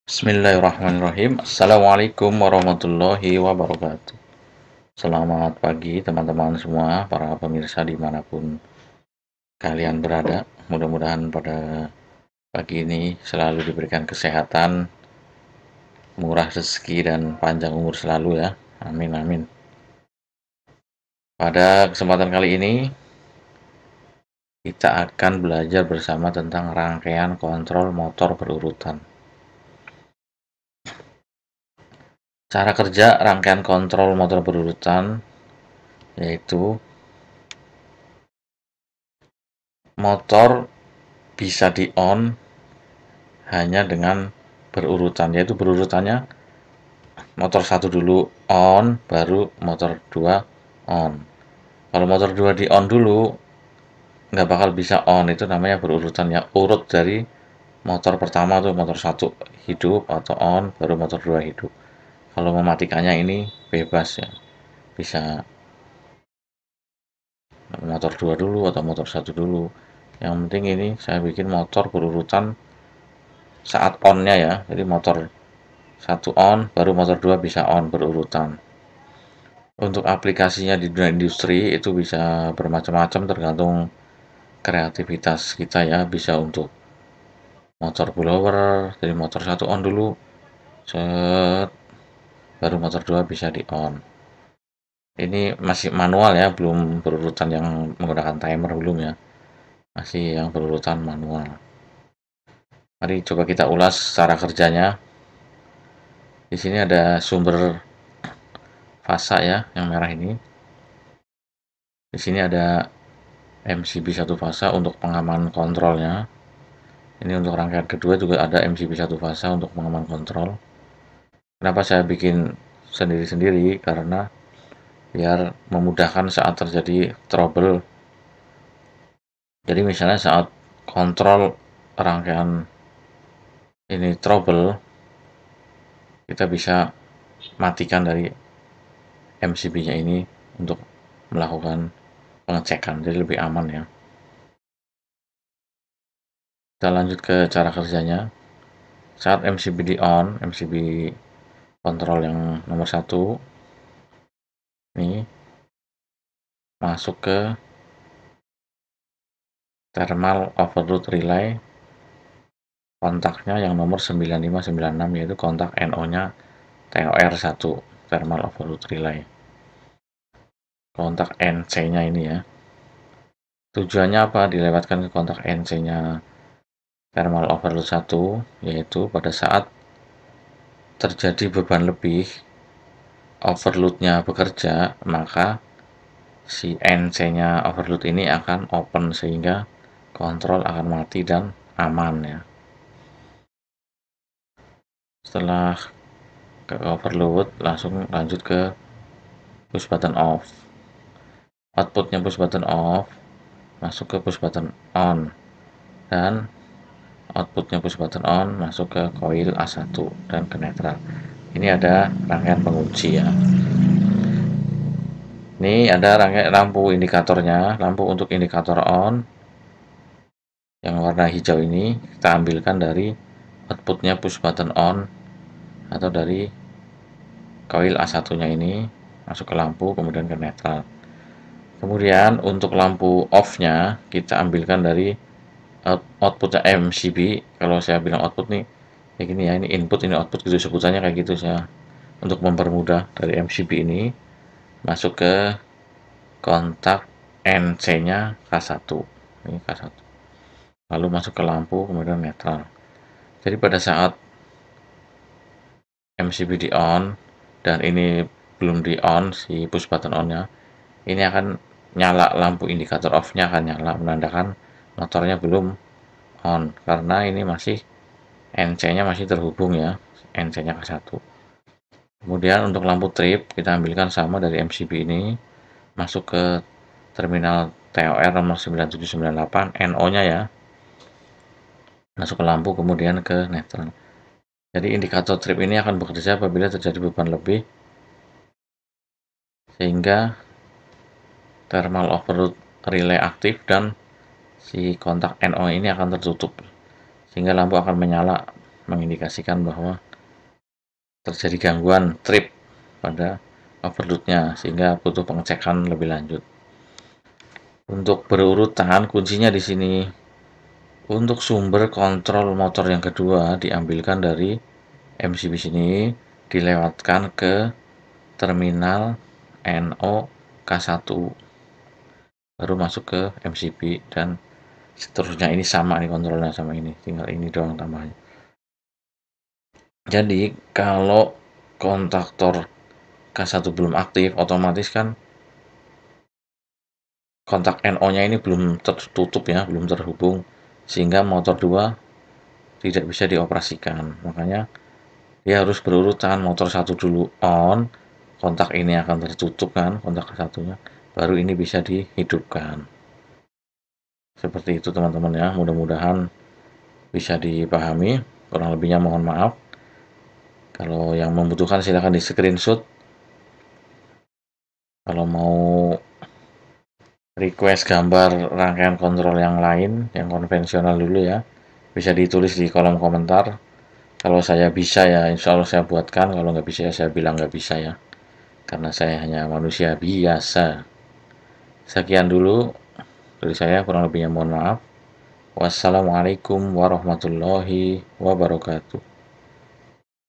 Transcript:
Bismillahirrahmanirrahim. Assalamualaikum warahmatullahi wabarakatuh. Selamat pagi teman-teman semua, para pemirsa dimanapun kalian berada. Mudah-mudahan pada pagi ini selalu diberikan kesehatan, murah rezeki, dan panjang umur selalu ya. Amin amin. Pada kesempatan kali ini kita akan belajar bersama tentang rangkaian kontrol motor berurutan. Cara kerja rangkaian kontrol motor berurutan yaitu motor bisa di-on hanya dengan berurutan, yaitu berurutannya motor 1 dulu on, baru motor 2 on. Kalau motor 2 di-on dulu, nggak bakal bisa on, itu namanya berurutan ya, urut dari motor pertama tuh motor 1 hidup atau on, baru motor 2 hidup. Kalau mematikannya ini bebas ya, bisa motor 2 dulu atau motor 1 dulu. Yang penting ini saya bikin motor berurutan saat on-nya ya, jadi motor 1 on, baru motor 2 bisa on berurutan. Untuk aplikasinya di dunia industri itu bisa bermacam-macam tergantung kreativitas kita ya, bisa untuk motor blower, jadi motor 1 on dulu, set, baru motor 2 bisa di on. Ini masih manual ya, belum berurutan yang menggunakan timer belum ya, masih yang berurutan manual. Mari coba kita ulas cara kerjanya. Di sini ada sumber fasa ya, yang merah ini. Di sini ada MCB 1 fasa untuk pengaman kontrolnya. Ini untuk rangkaian kedua juga ada MCB 1 fasa untuk pengaman kontrol. Kenapa saya bikin sendiri-sendiri? Karena biar memudahkan saat terjadi trouble. Jadi misalnya saat kontrol rangkaian ini trouble, kita bisa matikan dari MCB-nya ini untuk melakukan pengecekan, jadi lebih aman ya. Kita lanjut ke cara kerjanya. Saat MCB di on, MCB kontrol yang nomor 1 ini masuk ke thermal overload relay, kontaknya yang nomor 9596 yaitu kontak NO-nya TOR1 thermal overload relay. Kontak NC-nya ini ya. Tujuannya apa dilewatkan ke kontak NC-nya thermal overload 1, yaitu pada saat terjadi beban lebih, overload-nya bekerja, maka si NC-nya overload ini akan open sehingga kontrol akan mati dan aman ya. Setelah ke overload, langsung lanjut ke push button off. Outputnya push button off, masuk ke push button on, dan outputnya push button on masuk ke coil A1 dan ke netral. Ini ada rangkaian pengunci ya. Ini ada rangkaian lampu indikatornya, lampu untuk indikator on yang warna hijau ini kita ambilkan dari outputnya push button on atau dari coil A1 nya ini, masuk ke lampu kemudian ke netral. Kemudian untuk lampu off nya kita ambilkan dari outputnya MCB. Kalau saya bilang output nih kayak gini ya, ini input ini output gitu sebutannya kayak gitu saya, untuk mempermudah. Dari MCB ini masuk ke kontak NC nya K1, ini K1, lalu masuk ke lampu kemudian netral. Jadi pada saat MCB di on dan ini belum di on si push button on nya, ini akan nyala, lampu indikator off nya akan nyala menandakan motornya belum on karena ini masih NC nya masih terhubung ya, NC nya ke 1. Kemudian untuk lampu trip kita ambilkan sama dari MCB ini, masuk ke terminal TOR nomor 9798 NO nya ya, masuk ke lampu kemudian ke netral. Jadi indikator trip ini akan bekerja apabila terjadi beban lebih sehingga thermal overload relay aktif dan si kontak NO ini akan tertutup sehingga lampu akan menyala mengindikasikan bahwa terjadi gangguan trip pada overloadnya sehingga butuh pengecekan lebih lanjut. Untuk berurutan kuncinya di sini. Untuk sumber kontrol motor yang kedua diambilkan dari MCB sini, dilewatkan ke terminal NO K1, baru masuk ke MCB dan seterusnya. Ini sama nih kontrolnya sama ini, tinggal ini doang tambahnya. Jadi kalau kontaktor K1 belum aktif, otomatis kan kontak NO-nya ini belum tertutup ya, belum terhubung, sehingga motor 2 tidak bisa dioperasikan. Makanya dia harus berurutan, motor 1 dulu on, kontak ini akan tertutup kan, kontak satunya, baru ini bisa dihidupkan. Seperti itu teman-teman ya, mudah-mudahan bisa dipahami. Kurang lebihnya mohon maaf. Kalau yang membutuhkan silahkan di screenshot. Kalau mau request gambar rangkaian kontrol yang lain, yang konvensional dulu ya, bisa ditulis di kolom komentar. Kalau saya bisa ya, insya Allah saya buatkan. Kalau nggak bisa ya saya bilang nggak bisa ya. Karena saya hanya manusia biasa. Sekian dulu dari saya, kurang lebihnya mohon maaf. Wassalamualaikum warahmatullahi wabarakatuh.